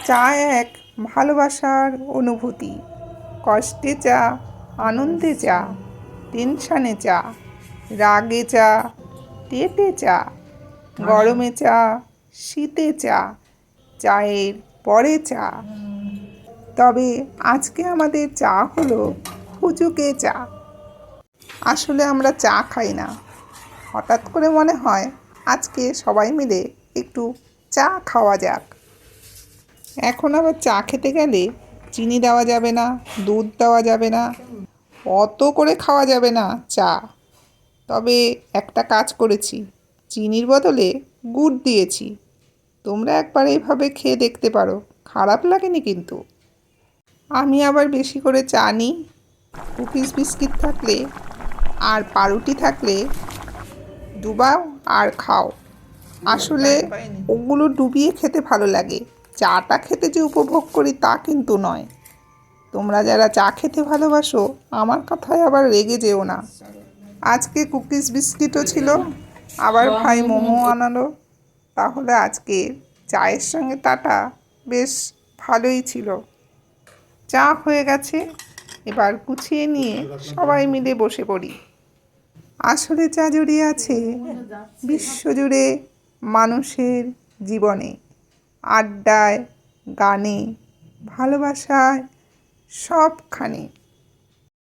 চা এক ভালোবাসার অনুভূতি। কষ্টে চা, আনন্দে চা, টেনশানে চা, রাগে চা, তেতে চা, গরমে চা, শীতে চা, চায়ের পরে চা। তবে আজকে আমাদের চা হলো হুজুকে চা। আসলে আমরা চা খাই না, হঠাৎ করে মনে হয় আজকে সবাই মিলে একটু চা খাওয়া যাক। এখন আবার চা খেতে গেলে চিনি দেওয়া যাবে না, দুধ দেওয়া যাবে না, অত করে খাওয়া যাবে না চা। তবে একটা কাজ করেছি, চিনির বদলে গুড় দিয়েছি। তোমরা একবার এইভাবে খেয়ে দেখতে পারো, খারাপ লাগেনি কিন্তু। আমি আবার বেশি করে চা নিই, কুকিজ বিস্কিট থাকলে আর পাউরুটি থাকলে ডুবাও আর খাও। আসলে ওগুলো ডুবিয়ে খেতে ভালো লাগে, চাটা খেতে যে উপভোগ করি তা কিন্তু নয়। তোমরা যারা চা খেতে ভালোবাসো আমার কথায় আবার রেগে যেও না। আজকে কুকিজ বিস্কিটও ছিল, আবার ভাই মোমো আনালো। তাহলে আজকে চায়ের সঙ্গে তাটা বেশ ভালোই ছিল। চা হয়ে গেছে, এবার গুছিয়ে নিয়ে সবাই মিলে বসে পড়ি। আসলে চা জড়িয়ে আছে বিশ্বজুড়ে মানুষের জীবনে, আড্ডায়, গানে, ভালোবাসায়, সবখানে।